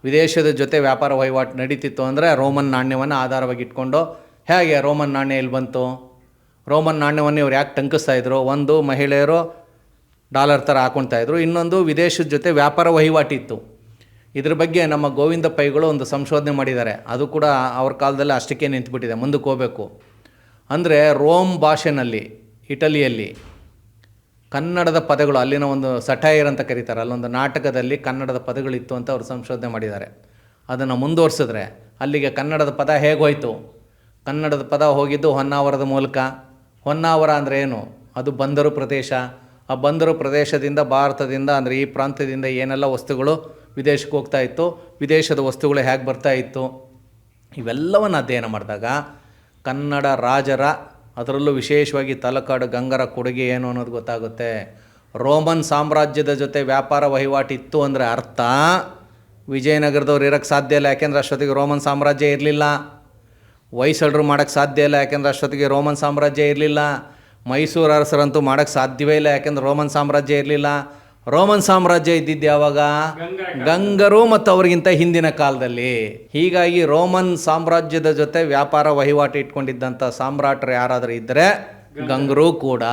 ವಿದೇಶದ ಜೊತೆ ವ್ಯಾಪಾರ ವಹಿವಾಟು ನಡೀತಿತ್ತು ಅಂದರೆ ರೋಮನ್ ನಾಣ್ಯವನ್ನು ಆಧಾರವಾಗಿ ಇಟ್ಕೊಂಡು. ಹೇಗೆ ರೋಮನ್ ನಾಣ್ಯ ಇಲ್ಲಿ ಬಂತು? ರೋಮನ್ ನಾಣ್ಯವನ್ನು ಇವ್ರು ಯಾಕೆ ಟಂಕಿಸ್ತಾಯಿದ್ರು? ಒಂದು, ಮಹಿಳೆಯರು ಡಾಲರ್ ಥರ ಹಾಕ್ಕೊಳ್ತಾಯಿದ್ರು. ಇನ್ನೊಂದು, ವಿದೇಶದ ಜೊತೆ ವ್ಯಾಪಾರ ವಹಿವಾಟಿತ್ತು. ಇದ್ರ ಬಗ್ಗೆ ನಮ್ಮ ಗೋವಿಂದ ಪೈಗಳು ಒಂದು ಸಂಶೋಧನೆ ಮಾಡಿದ್ದಾರೆ. ಅದು ಕೂಡ ಅವ್ರ ಕಾಲದಲ್ಲಿ ಅಷ್ಟಕ್ಕೆ ನಿಂತುಬಿಟ್ಟಿದೆ, ಮುಂದಕ್ಕೆ ಹೋಗಬೇಕು. ಅಂದರೆ ರೋಮ್ ಭಾಷೆನಲ್ಲಿ, ಇಟಲಿಯಲ್ಲಿ ಕನ್ನಡದ ಪದಗಳು, ಅಲ್ಲಿನ ಒಂದು ಸಟೈರ್ ಅಂತ ಕರೀತಾರೆ, ಅಲ್ಲೊಂದು ನಾಟಕದಲ್ಲಿ ಕನ್ನಡದ ಪದಗಳಿತ್ತು ಅಂತ ಅವರು ಸಂಶೋಧನೆ ಮಾಡಿದ್ದಾರೆ. ಅದನ್ನು ಮುಂದುವರ್ಸಿದ್ರೆ ಅಲ್ಲಿಗೆ ಕನ್ನಡದ ಪದ ಹೇಗೋಯ್ತು? ಕನ್ನಡದ ಪದ ಹೋಗಿದ್ದು ಹೊನ್ನಾವರದ ಮೂಲಕ. ಹೊನ್ನಾವರ ಅಂದರೆ ಏನು? ಅದು ಬಂದರು ಪ್ರದೇಶ. ಆ ಬಂದರು ಪ್ರದೇಶದಿಂದ ಭಾರತದಿಂದ ಅಂದರೆ ಈ ಪ್ರಾಂತ್ಯದಿಂದ ಏನೆಲ್ಲ ವಸ್ತುಗಳು ವಿದೇಶಕ್ಕೆ ಹೋಗ್ತಾ ಇತ್ತು, ವಿದೇಶದ ವಸ್ತುಗಳು ಹೇಗೆ ಬರ್ತಾ ಇತ್ತು, ಇವೆಲ್ಲವನ್ನು ಅಧ್ಯಯನ ಮಾಡಿದಾಗ ಕನ್ನಡ ರಾಜರ, ಅದರಲ್ಲೂ ವಿಶೇಷವಾಗಿ ತಲಕಾಡು ಗಂಗರ ಕೊಡುಗೆ ಏನು ಅನ್ನೋದು ಗೊತ್ತಾಗುತ್ತೆ. ರೋಮನ್ ಸಾಮ್ರಾಜ್ಯದ ಜೊತೆ ವ್ಯಾಪಾರ ವಹಿವಾಟಿತ್ತು ಅಂದರೆ ಅರ್ಥ ವಿಜಯನಗರದವ್ರು ಇರೋಕ್ಕೆ ಸಾಧ್ಯ ಇಲ್ಲ, ಯಾಕೆಂದರೆ ಅಷ್ಟೊತ್ತಿಗೆ ರೋಮನ್ ಸಾಮ್ರಾಜ್ಯ ಇರಲಿಲ್ಲ. ಹೊಯ್ಸಳರು ಮಾಡೋಕ್ಕೆ ಸಾಧ್ಯ ಇಲ್ಲ, ಯಾಕೆಂದರೆ ಅಷ್ಟೊತ್ತಿಗೆ ರೋಮನ್ ಸಾಮ್ರಾಜ್ಯ ಇರಲಿಲ್ಲ. ಮೈಸೂರು ಅರಸರಂತೂ ಮಾಡೋಕ್ಕೆ ಸಾಧ್ಯವೇ ಇಲ್ಲ, ಯಾಕೆಂದರೆ ರೋಮನ್ ಸಾಮ್ರಾಜ್ಯ ಇರಲಿಲ್ಲ. ರೋಮನ್ ಸಾಮ್ರಾಜ್ಯ ಇದ್ದಿದ್ದು ಯಾವಾಗ? ಗಂಗರು ಮತ್ತು ಅವ್ರಿಗಿಂತ ಹಿಂದಿನ ಕಾಲದಲ್ಲಿ. ಹೀಗಾಗಿ ರೋಮನ್ ಸಾಮ್ರಾಜ್ಯದ ಜೊತೆ ವ್ಯಾಪಾರ ವಹಿವಾಟು ಇಟ್ಕೊಂಡಿದ್ದಂಥ ಸಾಮ್ರಾಟರು ಯಾರಾದರೂ ಇದ್ದರೆ ಗಂಗರು ಕೂಡ.